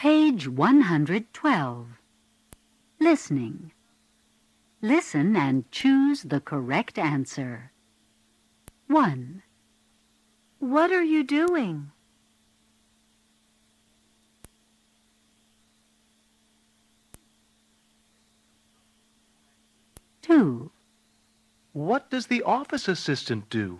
Page 112. Listening. Listen and choose the correct answer. 1. What are you doing? 2. What does the office assistant do?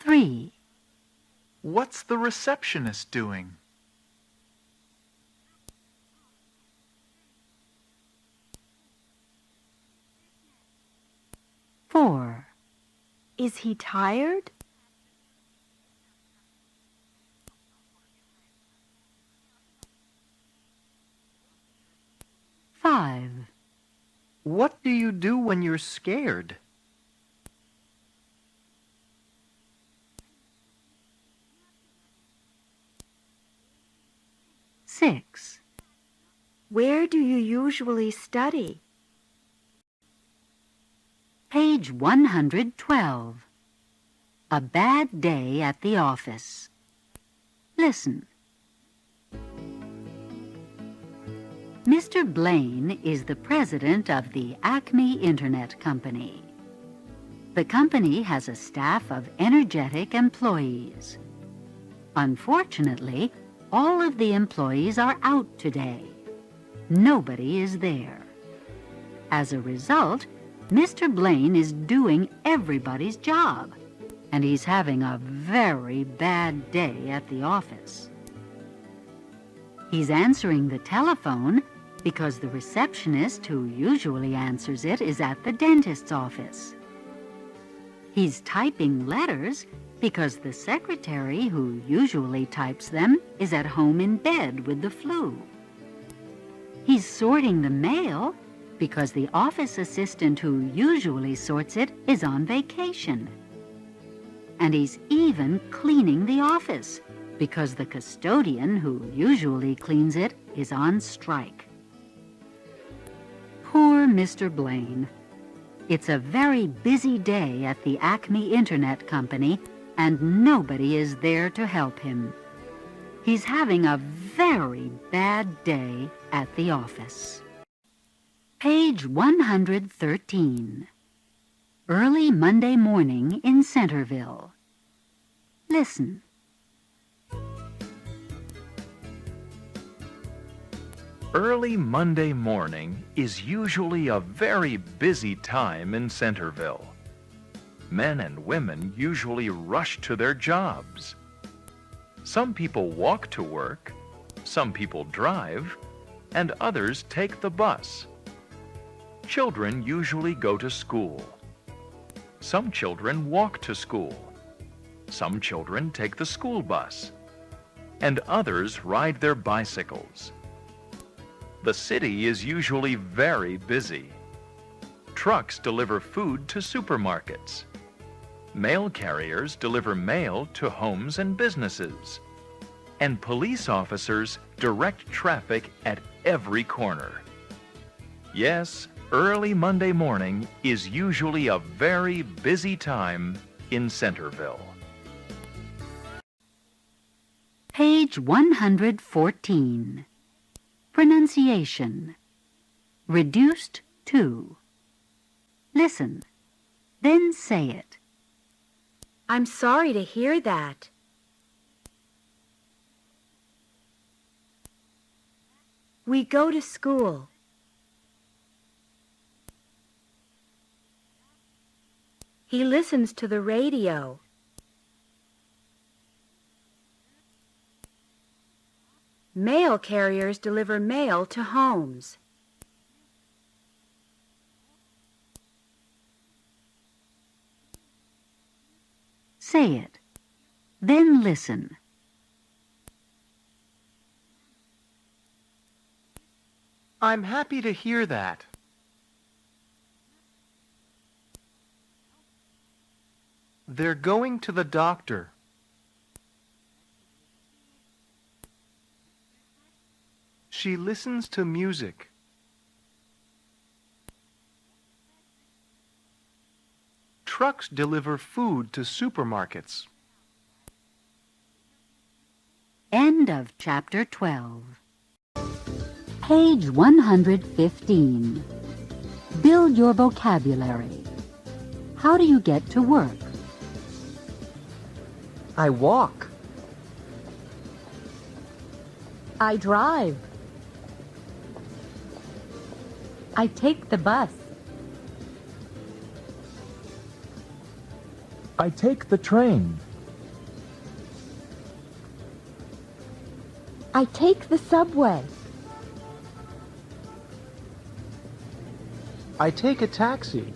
3. What's the receptionist doing? 4. Is he tired? 5. What do you do when you're scared? 6. Where do you usually study? Page 112. A bad day at the office. Listen. Mr. Blaine is the president of the Acme Internet Company. The company has a staff of energetic employees. Unfortunately, all of the employees are out today. Nobody is there. As a result, Mr. Blaine is doing everybody's job, and he's having a very bad day at the office. He's answering the telephone because the receptionist who usually answers it is at the dentist's office. He's typing letters because the secretary who usually types them is at home in bed with the flu. He's sorting the mail because the office assistant who usually sorts it is on vacation. And he's even cleaning the office because the custodian who usually cleans it is on strike. Poor Mr. Blaine. It's a very busy day at the Acme Internet Company, and nobody is there to help him. He's having a very bad day at the office. Page 113. Early Monday morning in Centerville. Listen. Early Monday morning is usually a very busy time in Centerville. Men and women usually rush to their jobs. Some people walk to work, some people drive, and others take the bus. Children usually go to school. Some children walk to school. Some children take the school bus, and others ride their bicycles. The city is usually very busy. Trucks deliver food to supermarkets. Mail carriers deliver mail to homes and businesses. And police officers direct traffic at every corner. Yes, early Monday morning is usually a very busy time in Centerville. Page 114. Pronunciation. Reduced to. Listen, then say it. I'm sorry to hear that. We go to school. He listens to the radio. Mail carriers deliver mail to homes. Say it. Then listen. I'm happy to hear that. They're going to the doctor. She listens to music. trucks deliver food to supermarkets. End of Chapter 12. Page 115. Build your vocabulary. How do you get to work? I walk. I drive. I take the bus. I take the train. I take the subway. I take a taxi.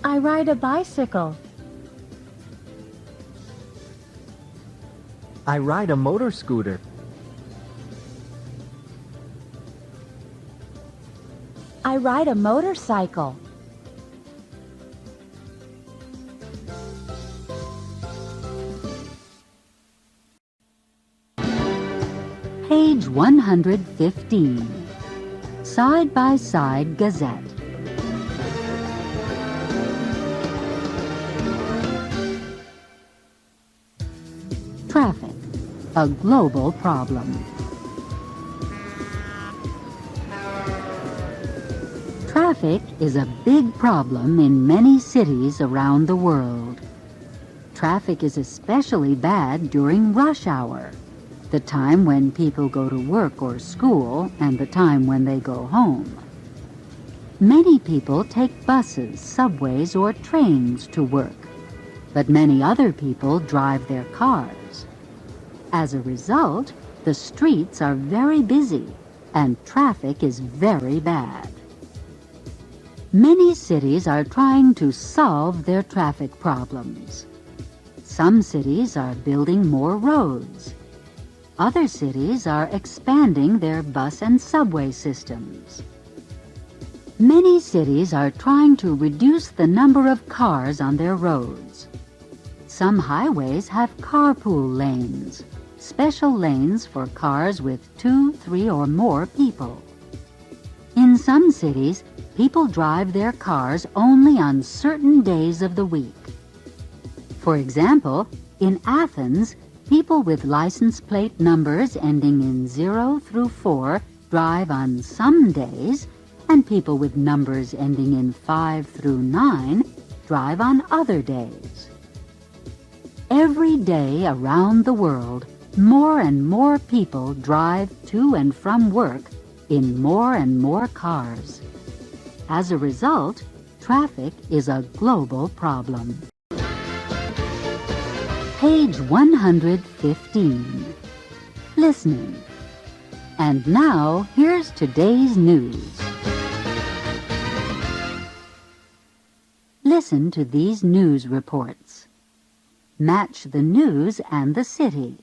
I ride a bicycle. I ride a motor scooter. I ride a motorcycle. Page 115. Side-by-side Gazette. Traffic, a global problem. Traffic is a big problem in many cities around the world. Traffic is especially bad during rush hour, the time when people go to work or school and the time when they go home. Many people take buses, subways, or trains to work, but many other people drive their cars. As a result, the streets are very busy and traffic is very bad. Many cities are trying to solve their traffic problems. Some cities are building more roads. Other cities are expanding their bus and subway systems. Many cities are trying to reduce the number of cars on their roads. Some highways have carpool lanes, special lanes for cars with 2, 3, or more people. In some cities, people drive their cars only on certain days of the week. For example, in Athens, people with license plate numbers ending in 0 through 4 drive on some days, and people with numbers ending in 5 through 9 drive on other days. Every day around the world, more and more people drive to and from work in more and more cars. As a result, traffic is a global problem. Page 115. Listening. And now, here's today's news. Listen to these news reports. Match the news and the city.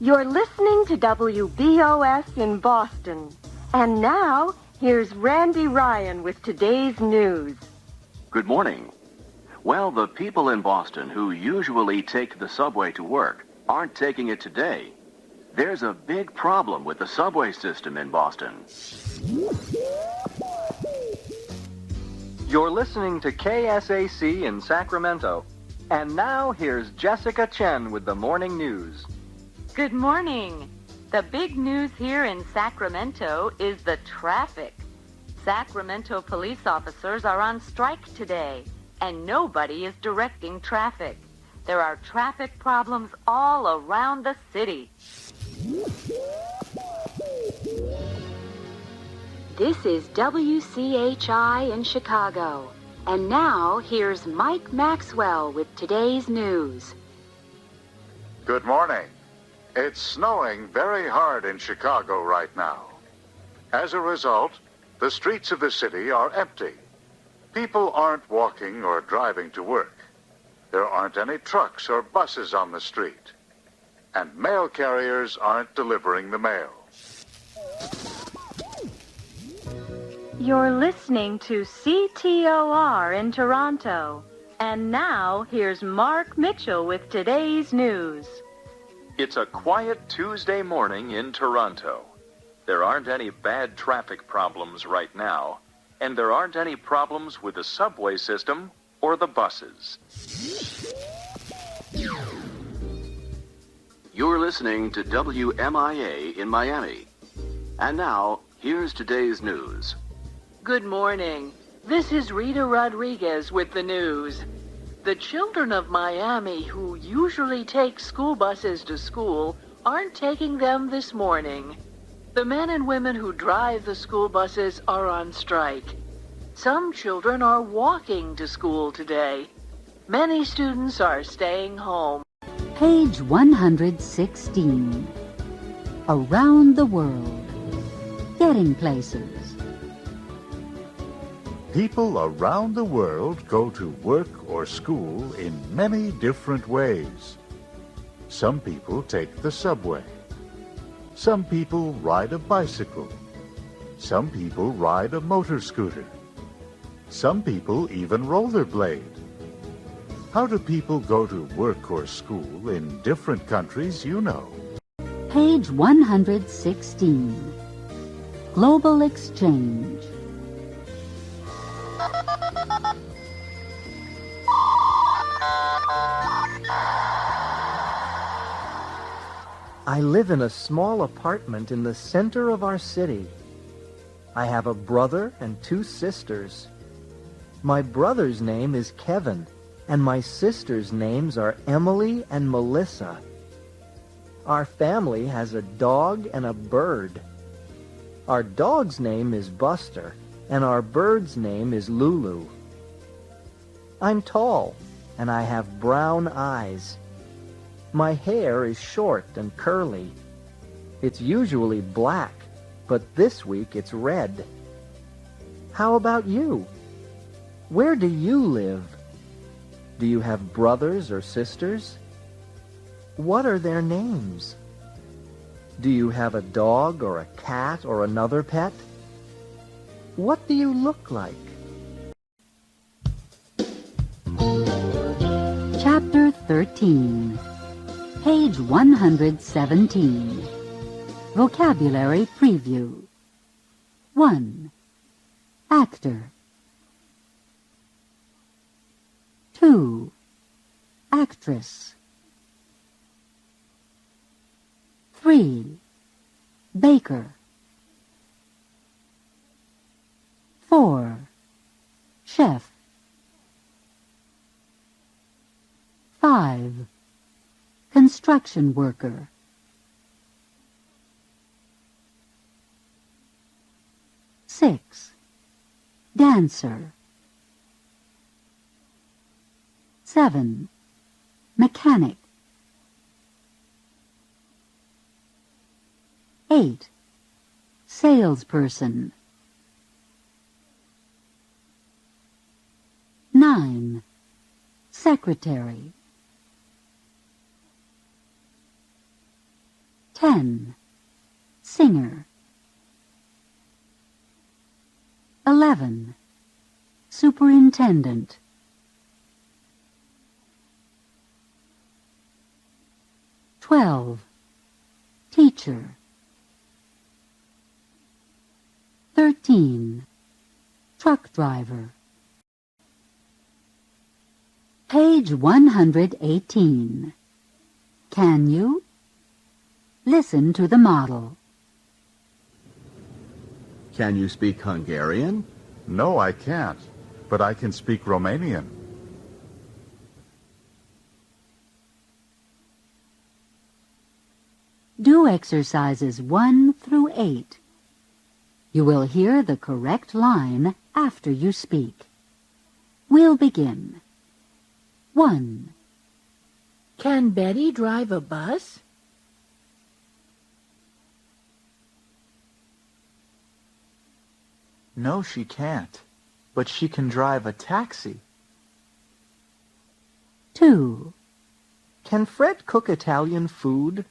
You're listening to WBOS in Boston. And now, here's Randy Ryan with today's news. Good morning. Well, the people in Boston who usually take the subway to work aren't taking it today. There's a big problem with the subway system in Boston. You're listening to KSAC in Sacramento. And now here's Jessica Chen with the morning news. Good morning. The big news here in Sacramento is the traffic. Sacramento police officers are on strike today, and nobody is directing traffic. There are traffic problems all around the city. This is WCHI in Chicago. And now, here's Mike Maxwell with today's news. Good morning. It's snowing very hard in Chicago right now. As a result, the streets of the city are empty. People aren't walking or driving to work. There aren't any trucks or buses on the street. And mail carriers aren't delivering the mail. You're listening to CTOR in Toronto. And now, here's Mark Mitchell with today's news. It's a quiet Tuesday morning in Toronto. There aren't any bad traffic problems right now, and there aren't any problems with the subway system or the buses. You're listening to WMIA in Miami. And now, here's today's news. Good morning. This is Rita Rodriguez with the news. The children of Miami who usually take school buses to school aren't taking them this morning. The men and women who drive the school buses are on strike. Some children are walking to school today. Many students are staying home. Page 116. Around the world. Getting places. People around the world go to work or school in many different ways. Some people take the subway. Some people ride a bicycle. Some people ride a motor scooter. Some people even rollerblade. How do people go to work or school in different countries you know? Page 116. Global exchange. I live in a small apartment in the center of our city. I have a brother and 2 sisters. My brother's name is Kevin, and my sisters' names are Emily and Melissa. Our family has a dog and a bird. Our dog's name is Buster, and our bird's name is Lulu. I'm tall, and I have brown eyes. My hair is short and curly. It's usually black, but this week it's red. How about you? Where do you live? Do you have brothers or sisters? What are their names? Do you have a dog or a cat or another pet? What do you look like? Chapter 13. Page 117. Vocabulary Preview. 1. Actor. 2. Actress. 3. Baker. 4. Chef. 5. Construction worker. 6. Dancer. 7. Mechanic. 8. Salesperson. 9. Secretary. 10. Singer. 11. Superintendent. 12. Teacher. 13. Truck driver. Page 118. Can you? Listen to the model. Can you speak Hungarian? No, I can't, but I can speak Romanian. Do exercises 1 through 8. You will hear the correct line after you speak. We'll begin. 1. Can Betty drive a bus? No, she can't, but she can drive a taxi. 2. Can Fred cook Italian food?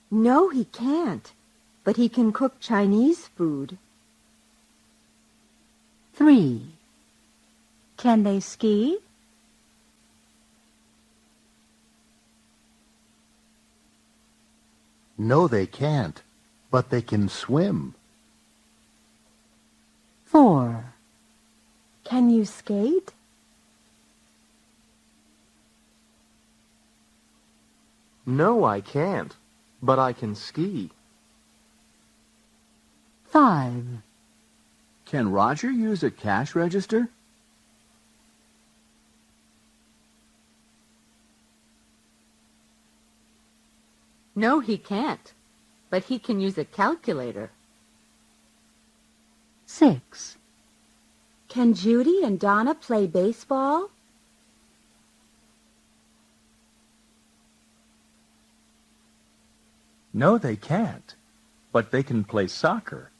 No, he can't, but he can cook Chinese food. 3. Can they ski? No, they can't, but they can swim. 4. Can you skate? No, I can't, but I can ski. 5. Can Roger use a cash register? No, he can't. But he can use a calculator. 6. Can Judy and Donna play baseball? No, they can't, but they can play soccer.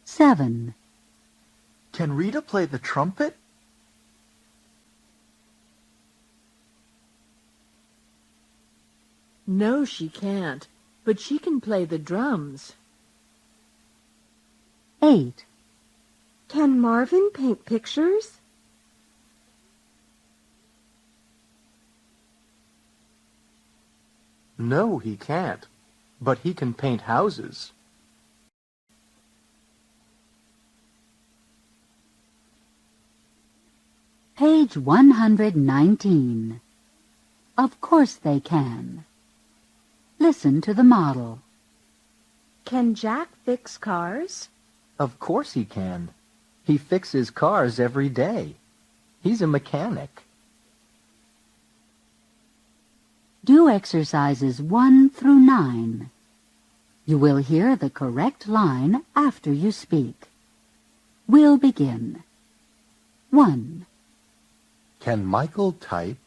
7. Can Rita play the trumpet? No, she can't, but she can play the drums. 8. Can Marvin paint pictures? No, he can't, but he can paint houses. Page 119. Of course they can. Listen to the model. Can Jack fix cars? Of course he can. He fixes cars every day. He's a mechanic. Do exercises 1 through 9. You will hear the correct line after you speak. We'll begin. 1. Can Michael type?